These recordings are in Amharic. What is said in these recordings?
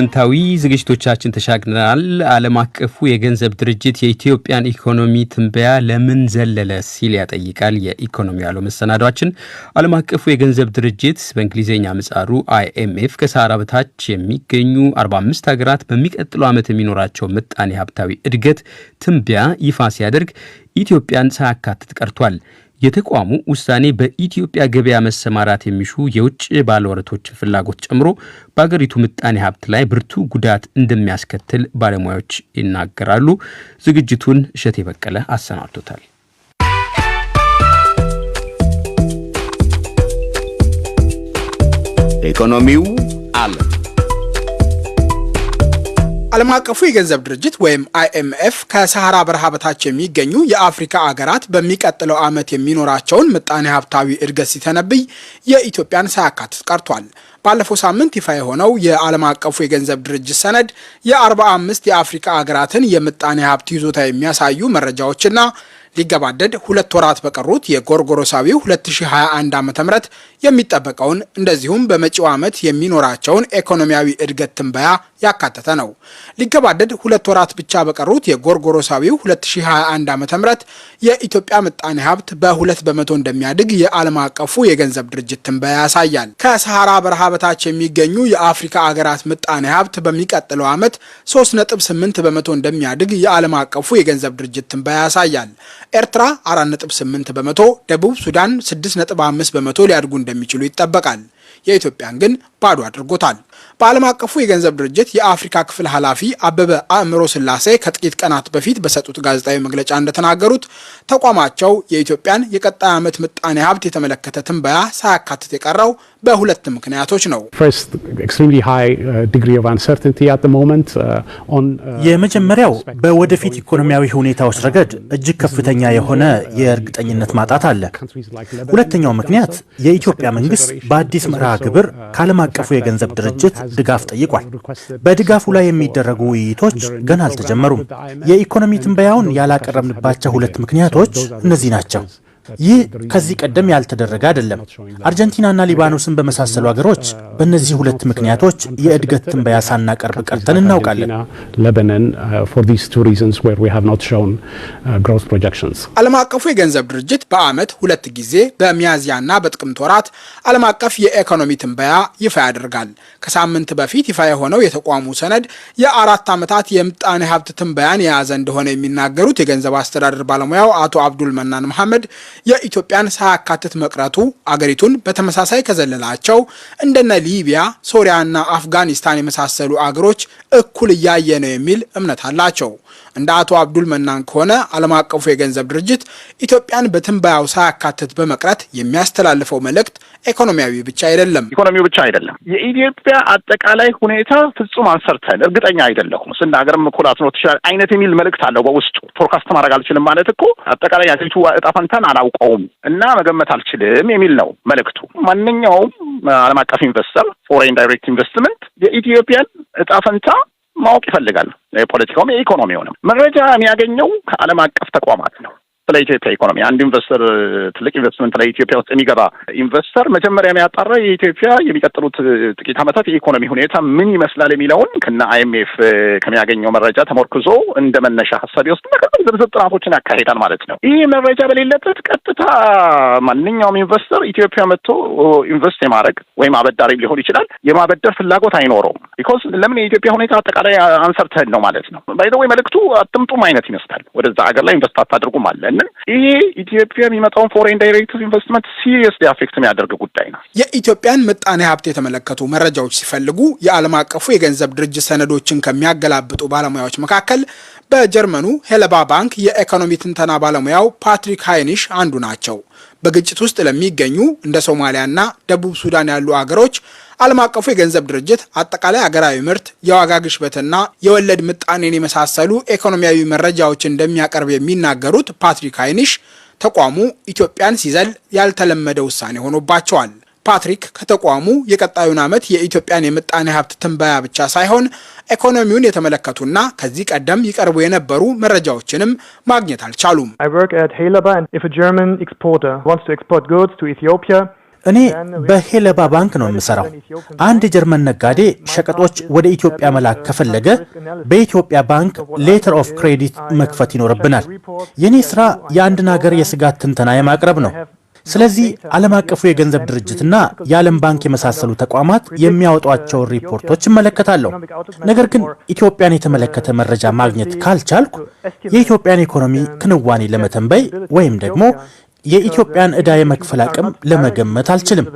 ምንታዊ ዝግጅቶቻችን ተሻግረናል። ዓለም አቀፉ የገንዘብ ድርጅት የኢትዮጵያን ኢኮኖሚ ትንበያ ለምን ዘለለ ሲል ያጠይቃል። የኢኮኖሚ ያለው መሰናዷችን ዓለም አቀፉ የገንዘብ ድርጅት በእንግሊዘኛ ምህጻሩ IMF ከሰሃራ በታች የሚገኙ 45 ሀገራት በሚቀጥለው ዓመት የሚኖራቸው ምጣኔ ሀብታዊ እድገት ትንበያ ይፋ ሲያደርግ ኢትዮጵያን ሳያካትት ቀርቷል። የተቋሙ ውሳኔ በኢትዮጵያ ገበያ መሰማራት የሚሹ የውጭ ባለወረቶች ፍላጎት ጨምሮ በአገሪቱ ምጣኔ ሀብት ላይ ብርቱ ጉዳት እንደሚያስከትል ባለሙያዎች ይናገራሉ። ዝግጅቱን እሸቴ በቀለ አሰናድቶታል። ኢኮኖሚው ዓለም ዓለም አቀፉ የገንዘብ ድርጅት ወይም IMF ከሰሃራ በረሃ በታች የሚገኙ የአፍሪካ አገራት በሚቀጥለው ዓመት የሚኖራቸውን ምጣኔ ሀብታዊ እድገት ሲተነብይ የኢትዮጵያን ሳያካትት ቀርቷል። ባለፈው ሳምንት ይፋ የሆነው የዓለም አቀፉ የገንዘብ ድርጅት ሰነድ የ45 የአፍሪካ አገራትን የምጣኔ ሀብት ይዞታ የሚያሳዩ መረጃዎችና ሊገባደድ 2 ወራት በቀሩት የጎርጎሮሳዊው 2021 ዓ.ም የሚጠበቀውን እንደዚሁም በመጪው ዓመት የሚኖራቸውን ኢኮኖሚያዊ እድገት ትንበያ ያካተተ ነው። ሊገባደድ 2 ወራት ብቻ በቀሩት የጎርጎሮሳዊው 2021 ዓ.ም የኢትዮጵያ ምጣኔ ሀብት በ2 በመቶ እንደሚያድግ የዓለም አቀፉ የገንዘብ ድርጅት ትንበያ ያሳያል። ከሰሃራ በረሃ በታች የሚገኙ የአፍሪካ አገራት ምጣኔ ሀብት በሚቀጥለው ዓመት 3.8 በመቶ እንደሚያድግ የዓለም አቀፉ የገንዘብ ድርጅት ትንበያ ያሳያል። ኤርትራ 4.8 በመቶ፣ ደቡብ ሱዳን 6.5 በመቶ ሊያድጉ እንደሚችሉ ይጠበቃል። የኢትዮጵያን ግን ባዶ አድርጎታል። በዓለም አቀፉ የገንዘብ ድርጅት የአፍሪካ ክፍል ኃላፊ አበበ አእምሮ ስላሴ ከጥቂት ቀናት በፊት በሰጡት ጋዜጣዊ መግለጫ እንደተናገሩት ተቋማቸው የኢትዮጵያን የቀጣይ ዓመት ምጣኔ ሀብት የተመለከተ ትንበያ ሳያካትት የቀረው በሁለት ምክንያቶች ነው። የመጀመሪያው በወደፊት ኢኮኖሚያዊ ሁኔታዎች ረገድ እጅግ ከፍተኛ የሆነ የእርግጠኝነት ማጣት አለ። ሁለተኛው ምክንያት የኢትዮጵያ መንግስት በአዲስ መርሃ ግብር ከዓለም አቀፉ የገንዘብ ድርጅት ድጋፍ ጠይቋል። በድጋፉ ላይ የሚደረጉ ውይይቶች ገና አልተጀመሩም። የኢኮኖሚ ትንበያውን ያላቀረብንባቸው 2 ምክንያቶች እነዚህ ናቸው። ይህ ከዚህ ቀደም ያልተደረገ አይደለም። አርጀንቲናና ሊባኖስን በመሳሰሉ ሀገሮች በእነዚህ 2 ምክንያቶች የእድገት ትንበያ ሳናቀርብ ቀርተን እናውቃለን። ዓለም አቀፉ የገንዘብ ድርጅት በዓመት 2 ጊዜ በሚያዝያና በጥቅምት ወራት ዓለም አቀፍ የኢኮኖሚ ትንበያ ይፋ ያደርጋል። ከሳምንት በፊት ይፋ የሆነው የተቋሙ ሰነድ የ4 ዓመታት የምጣኔ ሀብት ትንበያን የያዘ እንደሆነ የሚናገሩት የገንዘብ አስተዳደር ባለሙያው አቶ አብዱል መናን መሐመድ የኢትዮጵያን ሳያካትት መቅረቱ አገሪቱን በተመሳሳይ ከዘለላቸው እንደነ ሊቢያ፣ ሶሪያና አፍጋኒስታን የመሳሰሉ አገሮች እኩል እያየ ነው የሚል እምነት አላቸው። እንደ አቶ አብዱል መናን ከሆነ ዓለም አቀፉ የገንዘብ ድርጅት ኢትዮጵያን በትንበያው ሳያካትት በመቅረት የሚያስተላልፈው መልእክት ኢኮኖሚያዊ ብቻ አይደለም። የኢትዮጵያ አጠቃላይ ሁኔታ ፍጹም አንሰርተን እርግጠኛ አይደለሁም ስናገርም እኮ ላትኖት ይችላል አይነት የሚል መልእክት አለው በውስጡ። ፎርካስት ማድረግ አልችልም ማለት እኮ አጠቃላይ የሀገሪቱ ዕጣ ፈንታን አላውቀውም እና መገመት አልችልም የሚል ነው መልእክቱ። ማንኛውም ዓለም አቀፍ ኢንቨስተር ፎሬን ዳይሬክት ኢንቨስትመንት የኢትዮጵያን ዕጣ ፈንታ ማወቅ ይፈልጋል። የፖለቲካውም የኢኮኖሚውንም መረጃ የሚያገኘው ከዓለም አቀፍ ተቋማት ነው። ስለ ኢትዮጵያ ኢኮኖሚ አንድ ኢንቨስተር ትልቅ ኢንቨስትመንት ላይ ኢትዮጵያ ውስጥ የሚገባ ኢንቨስተር መጀመሪያ የሚያጣራ የኢትዮጵያ የሚቀጥሉት ጥቂት ዓመታት የኢኮኖሚ ሁኔታ ምን ይመስላል የሚለውን ከነ IMF ከሚያገኘው መረጃ ተመርኩዞ እንደ መነሻ ሐሳብ ይወስድና ዝርዝር ጥናቶችን ያካሂዳል ማለት ነው። ይህ መረጃ በሌለበት ቀጥታ ማንኛውም ኢንቨስተር ኢትዮጵያ መጥቶ ኢንቨስት የማድረግ ወይም አበዳሪ ሊሆን ይችላል የማበደር ፍላጎት አይኖረውም። ቢኮዝ ለምን የኢትዮጵያ ሁኔታ አጠቃላይ አንሰርተን ነው ማለት ነው። ባይ ዘ ወይ መልእክቱ አጥምጡም አይነት ይመስላል። ወደዛ ሀገር ላይ ኢንቨስት አታድርጉም አለ። ይሄ ኢትዮጵያ የሚመጣውን ፎሬን ዳይሬክት ኢንቨስትመንት ሲሪየስሊ አፌክት የሚያደርግ ጉዳይ ነው። የኢትዮጵያን ምጣኔ ሀብት የተመለከቱ መረጃዎች ሲፈልጉ የዓለም አቀፉ የገንዘብ ድርጅት ሰነዶችን ከሚያገላብጡ ባለሙያዎች መካከል በጀርመኑ ሄለባ ባንክ የኢኮኖሚ ትንተና ባለሙያው ፓትሪክ ሃይኒሽ አንዱ ናቸው። በግጭት ውስጥ ለሚገኙ እንደ ሶማሊያና ደቡብ ሱዳን ያሉ አገሮች ዓለም አቀፉ የገንዘብ ድርጅት አጠቃላይ አገራዊ ምርት፣ የዋጋ ግሽበትና የወለድ ምጣኔን የመሳሰሉ ኢኮኖሚያዊ መረጃዎች እንደሚያቀርብ የሚናገሩት ፓትሪክ ሃይኒሽ ተቋሙ ኢትዮጵያን ሲዘል ያልተለመደ ውሳኔ ሆኖባቸዋል። ፓትሪክ ከተቋሙ የቀጣዩን ዓመት የኢትዮጵያን የምጣኔ ሀብት ትንበያ ብቻ ሳይሆን ኢኮኖሚውን የተመለከቱና ከዚህ ቀደም ይቀርቡ የነበሩ መረጃዎችንም ማግኘት አልቻሉም። I work at Helaba and if a German exporter wants to export goods to Ethiopia እኔ በሄለባ ባንክ ነው የምሰራው። አንድ የጀርመን ነጋዴ ሸቀጦች ወደ ኢትዮጵያ መላክ ከፈለገ በኢትዮጵያ ባንክ ሌተር ኦፍ ክሬዲት መክፈት ይኖርብናል። የኔ ስራ የአንድን ሀገር የስጋት ትንተና የማቅረብ ነው። ስለዚህ ዓለም አቀፉ የገንዘብ ድርጅትና የዓለም ባንክ የመሳሰሉ ተቋማት የሚያወጧቸው ሪፖርቶች እመለከታለሁ። ነገር ግን ኢትዮጵያን የተመለከተ መረጃ ማግኘት ካልቻልኩ የኢትዮጵያን ኢኮኖሚ ክንዋኔ ለመተንበይ ወይም ደግሞ የኢትዮጵያን ዕዳ የመክፈል አቅም ለመገመት አልችልም።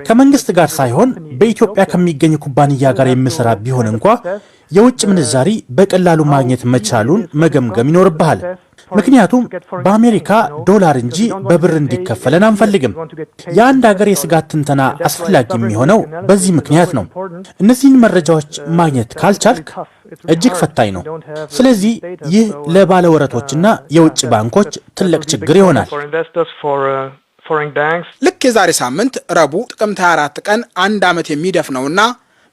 ከመንግስት ጋር ሳይሆን በኢትዮጵያ ከሚገኝ ኩባንያ ጋር የምሰራ ቢሆን እንኳ የውጭ ምንዛሪ በቀላሉ ማግኘት መቻሉን መገምገም ይኖርብሃል። ምክንያቱም በአሜሪካ ዶላር እንጂ በብር እንዲከፈለን አንፈልግም። የአንድ ሀገር የስጋት ትንተና አስፈላጊ የሚሆነው በዚህ ምክንያት ነው። እነዚህን መረጃዎች ማግኘት ካልቻልክ እጅግ ፈታኝ ነው። ስለዚህ ይህ ለባለወረቶችና የውጭ ባንኮች ትልቅ ችግር ይሆናል። ልክ የዛሬ ሳምንት ረቡዕ ጥቅምት 24 ቀን አንድ ዓመት የሚደፍነውና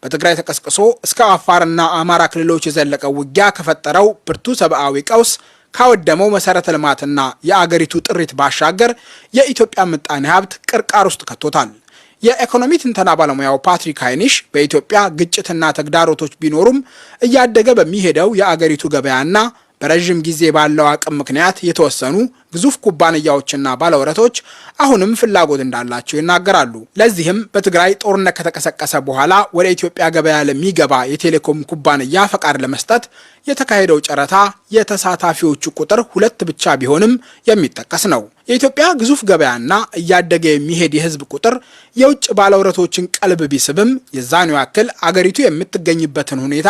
በትግራይ ተቀስቅሶ እስከ አፋርና አማራ ክልሎች የዘለቀው ውጊያ ከፈጠረው ብርቱ ሰብአዊ ቀውስ ካወደመው መሰረተ ልማትና የአገሪቱ ጥሪት ባሻገር የኢትዮጵያ ምጣኔ ሀብት ቅርቃር ውስጥ ከቶታል። የኢኮኖሚ ትንተና ባለሙያው ፓትሪክ ሃይኒሽ በኢትዮጵያ ግጭትና ተግዳሮቶች ቢኖሩም እያደገ በሚሄደው የአገሪቱ ገበያና በረጅም ጊዜ ባለው አቅም ምክንያት የተወሰኑ ግዙፍ ኩባንያዎችና ባለወረቶች አሁንም ፍላጎት እንዳላቸው ይናገራሉ። ለዚህም በትግራይ ጦርነት ከተቀሰቀሰ በኋላ ወደ ኢትዮጵያ ገበያ ለሚገባ የቴሌኮም ኩባንያ ፈቃድ ለመስጠት የተካሄደው ጨረታ የተሳታፊዎቹ ቁጥር 2 ብቻ ቢሆንም የሚጠቀስ ነው። የኢትዮጵያ ግዙፍ ገበያና እያደገ የሚሄድ የህዝብ ቁጥር የውጭ ባለወረቶችን ቀልብ ቢስብም የዛኑ ያክል አገሪቱ የምትገኝበትን ሁኔታ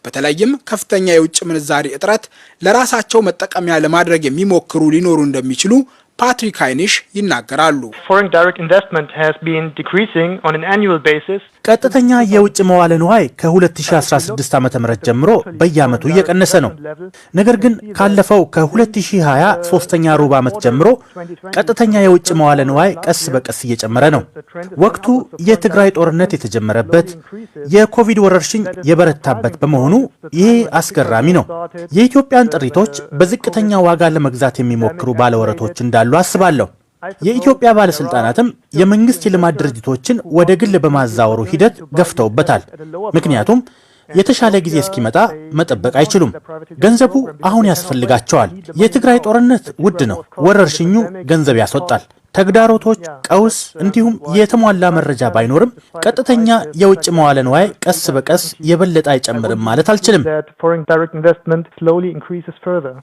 በተለይም ከፍተኛ የውጭ ምንዛሪ እጥረት ለራሳቸው መጠቀሚያ ለማድረግ የሚሞክሩ ሊኖሩ እንደሚችሉ ፓትሪክ ሃይኒሽ ይናገራሉ። ቀጥተኛ የውጭ መዋለ ንዋይ ከ2016 ዓ.ም ጀምሮ በየዓመቱ እየቀነሰ ነው። ነገር ግን ካለፈው ከ2020 ሶስተኛ ሩብ ዓመት ጀምሮ ቀጥተኛ የውጭ መዋለ ንዋይ ቀስ በቀስ እየጨመረ ነው። ወቅቱ የትግራይ ጦርነት የተጀመረበት፣ የኮቪድ ወረርሽኝ የበረታበት በመሆኑ ይሄ አስገራሚ ነው። የኢትዮጵያን ጥሪቶች በዝቅተኛ ዋጋ ለመግዛት የሚሞክሩ ባለወረቶች እንዳሉ አስባለሁ። የኢትዮጵያ ባለስልጣናትም የመንግስት የልማት ድርጅቶችን ወደ ግል በማዛወሩ ሂደት ገፍተውበታል። ምክንያቱም የተሻለ ጊዜ እስኪመጣ መጠበቅ አይችሉም። ገንዘቡ አሁን ያስፈልጋቸዋል። የትግራይ ጦርነት ውድ ነው። ወረርሽኙ ገንዘብ ያስወጣል። ተግዳሮቶች፣ ቀውስ እንዲሁም የተሟላ መረጃ ባይኖርም ቀጥተኛ የውጭ መዋለ ንዋይ ቀስ በቀስ የበለጠ አይጨምርም ማለት አልችልም።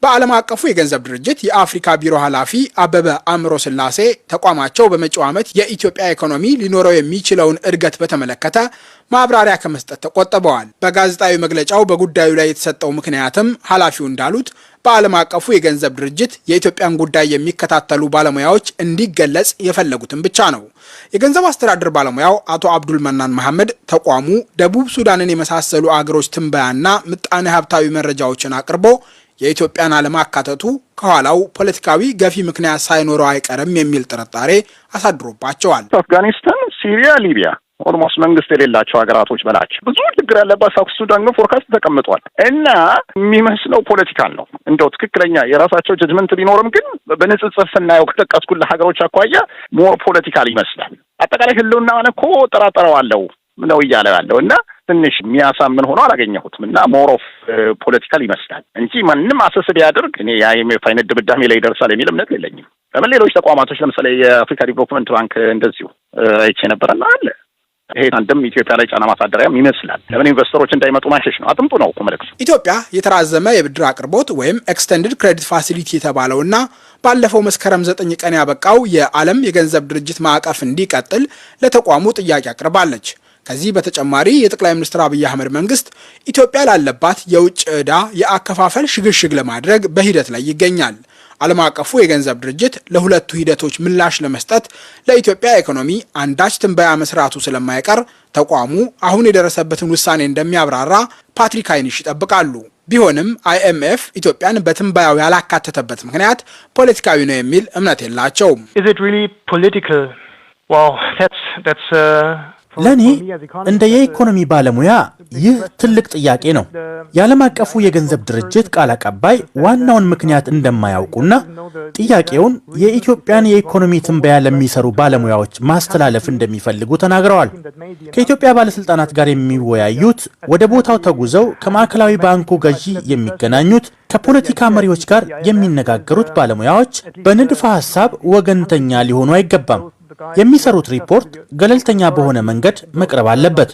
በዓለም አቀፉ የገንዘብ ድርጅት የአፍሪካ ቢሮ ኃላፊ አበበ አእምሮ ስላሴ ተቋማቸው በመጪው ዓመት የኢትዮጵያ ኢኮኖሚ ሊኖረው የሚችለውን እድገት በተመለከተ ማብራሪያ ከመስጠት ተቆጥበዋል። በጋዜጣዊ መግለጫው በጉዳዩ ላይ የተሰጠው ምክንያትም ኃላፊው እንዳሉት በዓለም አቀፉ የገንዘብ ድርጅት የኢትዮጵያን ጉዳይ የሚከታተሉ ባለሙያዎች እንዲገለጽ የፈለጉትን ብቻ ነው። የገንዘብ አስተዳደር ባለሙያው አቶ አብዱል መናን መሐመድ ተቋሙ ደቡብ ሱዳንን የመሳሰሉ አገሮች ትንበያና ምጣኔ ሀብታዊ መረጃዎችን አቅርቦ የኢትዮጵያን አለማካተቱ ከኋላው ፖለቲካዊ ገፊ ምክንያት ሳይኖረው አይቀርም የሚል ጥርጣሬ አሳድሮባቸዋል። አፍጋኒስታን፣ ሲሪያ፣ ሊቢያ ኦልሞስት መንግስት የሌላቸው ሀገራቶች በላቸው ብዙ ችግር ያለባት ሳውት ሱዳን ግን ፎርካስት ተቀምጧል እና የሚመስለው ፖለቲካል ነው። እንደው ትክክለኛ የራሳቸው ጀጅመንት ቢኖርም ግን በንጽጽር ስናየው ከጠቀስኩልህ ሀገሮች አኳያ ሞር ፖለቲካል ይመስላል። አጠቃላይ ህልውናውን እኮ ጠራጠረዋለሁ ነው እያለ ያለው እና ትንሽ የሚያሳምን ሆኖ አላገኘሁትም እና ሞር ኦፍ ፖለቲካል ይመስላል እንጂ ማንም አሰስ ቢያደርግ እኔ የአይኤምኤፍ አይነት ድምዳሜ ላይ ይደርሳል የሚል እምነት የለኝም። ለምን ሌሎች ተቋማቶች ለምሳሌ የአፍሪካ ዲቨሎፕመንት ባንክ እንደዚሁ አይቼ ነበርና አለ ይሄ አንድም ኢትዮጵያ ላይ ጫና ማሳደሪያም ይመስላል። ለምን ኢንቨስተሮች እንዳይመጡ ማሸሽ ነው። አጥምጡ ነው ኮመለክስ። ኢትዮጵያ የተራዘመ የብድር አቅርቦት ወይም ኤክስቴንድድ ክሬዲት ፋሲሊቲ የተባለውና ባለፈው መስከረም 9 ቀን ያበቃው የዓለም የገንዘብ ድርጅት ማዕቀፍ እንዲቀጥል ለተቋሙ ጥያቄ አቅርባለች። ከዚህ በተጨማሪ የጠቅላይ ሚኒስትር አብይ አህመድ መንግስት ኢትዮጵያ ላለባት የውጭ ዕዳ የአከፋፈል ሽግሽግ ለማድረግ በሂደት ላይ ይገኛል። ዓለም አቀፉ የገንዘብ ድርጅት ለሁለቱ ሂደቶች ምላሽ ለመስጠት ለኢትዮጵያ ኢኮኖሚ አንዳች ትንበያ መስራቱ ስለማይቀር ተቋሙ አሁን የደረሰበትን ውሳኔ እንደሚያብራራ ፓትሪክ ሃይኒሽ ይጠብቃሉ። ቢሆንም አይኤምኤፍ ኢትዮጵያን በትንበያው ያላካተተበት ምክንያት ፖለቲካዊ ነው የሚል እምነት የላቸውም። ለኔ እንደ የኢኮኖሚ ባለሙያ ይህ ትልቅ ጥያቄ ነው። የዓለም አቀፉ የገንዘብ ድርጅት ቃል አቀባይ ዋናውን ምክንያት እንደማያውቁና ጥያቄውን የኢትዮጵያን የኢኮኖሚ ትንበያ ለሚሰሩ ባለሙያዎች ማስተላለፍ እንደሚፈልጉ ተናግረዋል። ከኢትዮጵያ ባለስልጣናት ጋር የሚወያዩት፣ ወደ ቦታው ተጉዘው ከማዕከላዊ ባንኩ ገዢ የሚገናኙት፣ ከፖለቲካ መሪዎች ጋር የሚነጋገሩት ባለሙያዎች በንድፈ ሐሳብ ወገንተኛ ሊሆኑ አይገባም። የሚሰሩት ሪፖርት ገለልተኛ በሆነ መንገድ መቅረብ አለበት።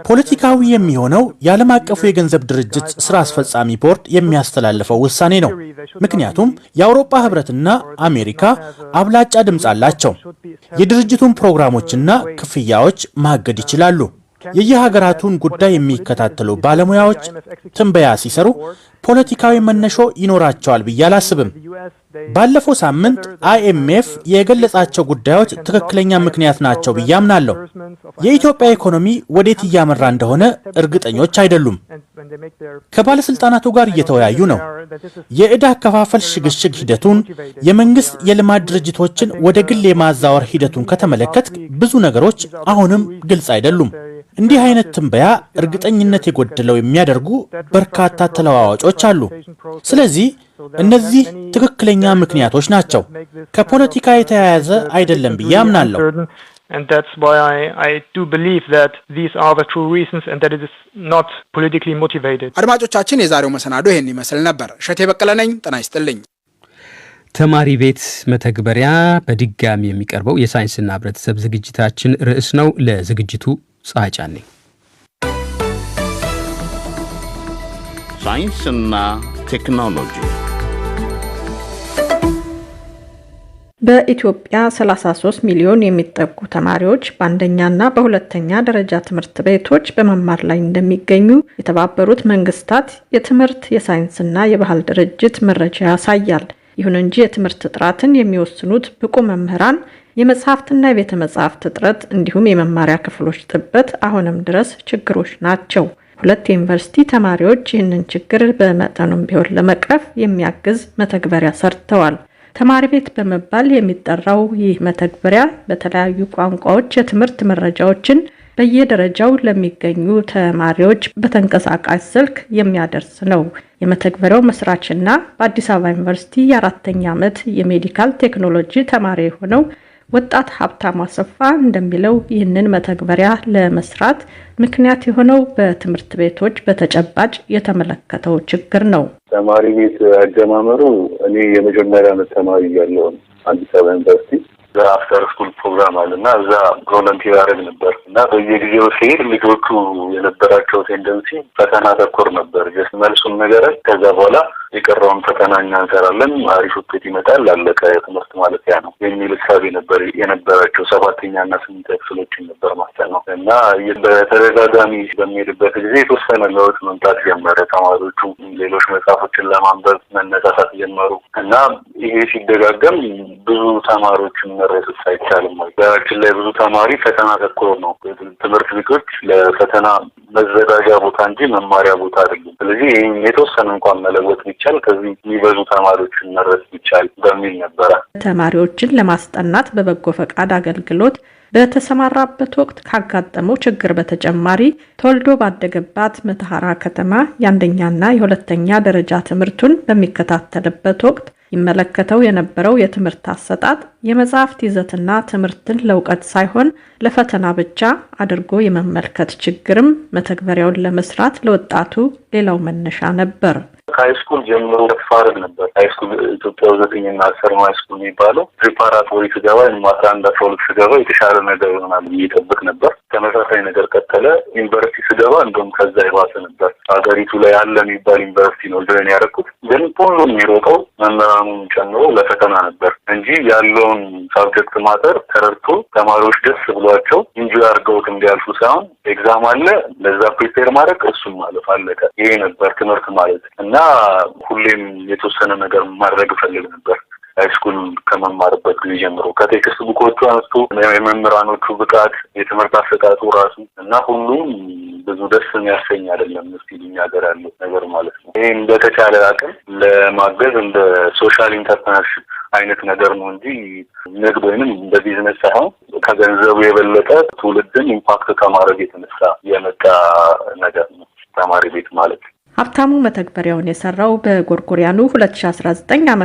ፖለቲካዊ የሚሆነው የዓለም አቀፉ የገንዘብ ድርጅት ስራ አስፈጻሚ ቦርድ የሚያስተላልፈው ውሳኔ ነው። ምክንያቱም የአውሮፓ ህብረትና አሜሪካ አብላጫ ድምፅ አላቸው። የድርጅቱን ፕሮግራሞችና ክፍያዎች ማገድ ይችላሉ። የየሀገራቱን ጉዳይ የሚከታተሉ ባለሙያዎች ትንበያ ሲሰሩ ፖለቲካዊ መነሾ ይኖራቸዋል ብዬ አላስብም። ባለፈው ሳምንት IMF የገለጻቸው ጉዳዮች ትክክለኛ ምክንያት ናቸው ብዬ አምናለሁ። የኢትዮጵያ ኢኮኖሚ ወዴት እያመራ እንደሆነ እርግጠኞች አይደሉም። ከባለስልጣናቱ ጋር እየተወያዩ ነው። የዕዳ አከፋፈል ሽግሽግ ሂደቱን፣ የመንግስት የልማት ድርጅቶችን ወደ ግል የማዛወር ሂደቱን ከተመለከት ብዙ ነገሮች አሁንም ግልጽ አይደሉም። እንዲህ አይነት ትንበያ እርግጠኝነት የጎደለው የሚያደርጉ በርካታ ተለዋዋጮች አሉ። ስለዚህ እነዚህ ትክክለኛ ምክንያቶች ናቸው፣ ከፖለቲካ የተያያዘ አይደለም ብዬ አምናለሁ። And that's why I do believe that these are the true reasons and that it is not politically motivated. አድማጮቻችን የዛሬው መሰናዶ ይሄን ይመስል ነበር። እሸቴ በቀለ ነኝ። ጤና ይስጥልኝ። ተማሪ ቤት መተግበሪያ በድጋሚ የሚቀርበው የሳይንስና ህብረተሰብ ዝግጅታችን ርዕስ ነው። ለዝግጅቱ ፀሐይ ጫኔ። ሳይንስና ቴክኖሎጂ በኢትዮጵያ 33 ሚሊዮን የሚጠጉ ተማሪዎች በአንደኛና በሁለተኛ ደረጃ ትምህርት ቤቶች በመማር ላይ እንደሚገኙ የተባበሩት መንግስታት የትምህርት የሳይንስና የባህል ድርጅት መረጃ ያሳያል። ይሁን እንጂ የትምህርት ጥራትን የሚወስኑት ብቁ መምህራን፣ የመጽሐፍትና የቤተ መጻሕፍት እጥረት እንዲሁም የመማሪያ ክፍሎች ጥበት አሁንም ድረስ ችግሮች ናቸው። ሁለት የዩኒቨርሲቲ ተማሪዎች ይህንን ችግር በመጠኑም ቢሆን ለመቅረፍ የሚያግዝ መተግበሪያ ሰርተዋል። ተማሪ ቤት በመባል የሚጠራው ይህ መተግበሪያ በተለያዩ ቋንቋዎች የትምህርት መረጃዎችን በየደረጃው ለሚገኙ ተማሪዎች በተንቀሳቃሽ ስልክ የሚያደርስ ነው። የመተግበሪያው መስራችና በአዲስ አበባ ዩኒቨርሲቲ የ4ኛ ዓመት የሜዲካል ቴክኖሎጂ ተማሪ የሆነው ወጣት ሀብታም አሰፋ እንደሚለው ይህንን መተግበሪያ ለመስራት ምክንያት የሆነው በትምህርት ቤቶች በተጨባጭ የተመለከተው ችግር ነው። ተማሪ ቤት አጀማመሩ እኔ የመጀመሪያ ዓመት ተማሪ ያለው አዲስ አበባ ዩኒቨርሲቲ አፍተር ስኩል ፕሮግራም አለና እዛ ቮለንቲር ያደርግ ነበር እና በየጊዜው ሲሄድ ልጆቹ የነበራቸው ቴንደንሲ ፈተና ተኮር ነበር። ጀስት መልሱን ነገር ከዛ በኋላ የቀረውን ፈተና እኛ እንሰራለን፣ አሪፍ ውጤት ይመጣል፣ አለቀ ትምህርት ማለት ያ ነው የሚል እሳቤ ነበር የነበራቸው። 7ኛና 8ኛ ክፍሎችን ነበር ማለት ነው እና በተደጋጋሚ በሚሄድበት ጊዜ የተወሰነ ለውጥ መምጣት ጀመረ። ተማሪዎቹ ሌሎች መጽሐፎችን ለማንበብ መነሳሳት ጀመሩ እና ይሄ ሲደጋገም ብዙ ተማሪዎችን መረዳት አይቻልም። በአችን ላይ ብዙ ተማሪ ፈተና ተኮር ነው። ትምህርት ቤቶች ለፈተና መዘጋጃ ቦታ እንጂ መማሪያ ቦታ አይደሉም። ስለዚህ ይሄን የተወሰነ እንኳን መለወጥ ቢቻል ከዚህ የሚበዙ ተማሪዎችን መረዳት ቢቻል በሚል ነበረ። ተማሪዎችን ለማስጠናት በበጎ ፈቃድ አገልግሎት በተሰማራበት ወቅት ካጋጠመው ችግር በተጨማሪ ተወልዶ ባደገባት መተሐራ ከተማ የአንደኛና የሁለተኛ ደረጃ ትምህርቱን በሚከታተልበት ወቅት ይመለከተው የነበረው የትምህርት አሰጣጥ የመጽሐፍት ይዘትና ትምህርትን ለእውቀት ሳይሆን ለፈተና ብቻ አድርጎ የመመልከት ችግርም መተግበሪያውን ለመስራት ለወጣቱ ሌላው መነሻ ነበር። ሃይስኩል ጀምሮ ተፋረድ ነበር። ሃይስኩል ኢትዮጵያ 9ኛ 10ኛ ሃይስኩል የሚባለው ፕሪፓራቶሪ ስገባ ማትራንዳ ፕሮጀክት ስገባ የተሻለ ነገር ይሆናል እየጠበቅ ነበር። ተመሳሳይ ነገር ቀጠለ። ዩኒቨርሲቲ ስገባ እንደውም ከዛ የባሰ ነበር። ሀገሪቱ ላይ ያለ የሚባል ዩኒቨርሲቲ ነው ጆይን ያደረኩት። ግን ሁሉም የሚሮጠው መምህራኑን ጨምሮ ለፈተና ነበር እንጂ ያለውን ሳብጀክት ማተር ተረድቶ ተማሪዎች ደስ ብሏቸው ኢንጆይ አድርገውት እንዲያልፉ ሳይሆን ኤግዛም አለ ለዛ ፕሪፔር ማድረግ እሱም ማለፍ አለቀ። ይሄ ነበር ትምህርት ማለት እና ሁሌም የተወሰነ ነገር ማድረግ ፈልግ ነበር። ሃይስኩል ከመማርበት ጊዜ ጀምሮ ከቴክስት ቡኮቹ አንስቶ የመምህራኖቹ ብቃት፣ የትምህርት አሰጣጡ ራሱ እና ሁሉም ብዙ ደስ የሚያሰኝ አይደለም። እስቲ እኛ ሀገር ያለው ነገር ማለት ነው። ይሄ እንደተቻለ አቅም ለማገዝ እንደ ሶሻል ኢንተርፕረነርሺፕ አይነት ነገር ነው እንጂ ንግድ ወይንም እንደ ቢዝነስ ሳይሆን ከገንዘቡ የበለጠ ትውልድን ኢምፓክት ከማድረግ የተነሳ የመጣ ነገር ነው ተማሪ ቤት ማለት። ሀብታሙ መተግበሪያውን የሰራው በጎርጎሪያኑ 2019 ዓ.ም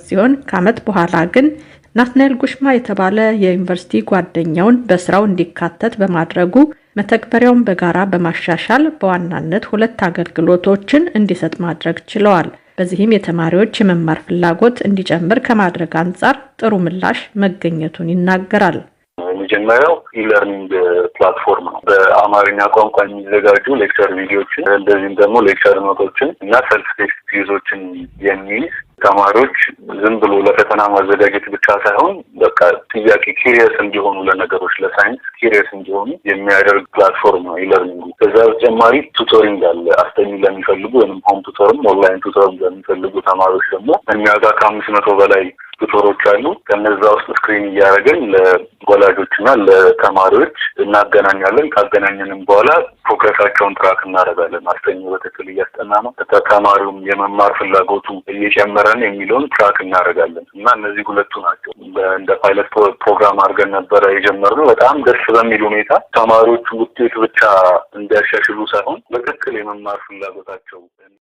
ሲሆን ከዓመት በኋላ ግን ናትናኤል ጉሽማ የተባለ የዩኒቨርሲቲ ጓደኛውን በስራው እንዲካተት በማድረጉ መተግበሪያውን በጋራ በማሻሻል በዋናነት 2 አገልግሎቶችን እንዲሰጥ ማድረግ ችለዋል። በዚህም የተማሪዎች የመማር ፍላጎት እንዲጨምር ከማድረግ አንጻር ጥሩ ምላሽ መገኘቱን ይናገራል። መጀመሪያው ኢለርኒንግ ፕላትፎርም ነው። በአማርኛ ቋንቋ የሚዘጋጁ ሌክቸር ቪዲዮዎችን እንደዚህም ደግሞ ሌክቸር ኖቶችን እና ሰልፍ ቴስት ኪዞችን የሚይዝ ተማሪዎች ዝም ብሎ ለፈተና ማዘጋጀት ብቻ ሳይሆን በቃ ጥያቄ ኪሪየስ እንዲሆኑ ለነገሮች ለሳይንስ ኪሪየስ እንዲሆኑ የሚያደርግ ፕላትፎርም ነው ኢለርኒንግ። ከዛ በተጨማሪ ቱቶሪንግ አለ። አስተኝ ለሚፈልጉ ወይም ሆም ቱቶርም ኦንላይን ቱቶርም ለሚፈልጉ ተማሪዎች ደግሞ እኛ ጋር ከ500 በላይ ቱቶሮች አሉ። ከነዛ ውስጥ ስክሪን እያደረግን ለወላጆችና ለተማሪዎች እናገናኛለን። ካገናኘንም በኋላ ፕሮግረሳቸውን ትራክ እናደርጋለን። አስተኝ በትክክል እያስጠና ነው፣ ተማሪውም የመማር ፍላጎቱ እየጨመረ ነው የሚለውን ትራክ እናደርጋለን እና እነዚህ 2ቱ ናቸው። እንደ ፓይለት ፕሮግራም አድርገን ነበረ የጀመርነው። በጣም ደስ በሚል ሁኔታ ተማሪዎቹ ውጤት ብቻ እንዲያሻሽሉ ሳይሆን በትክክል የመማር ፍላጎታቸው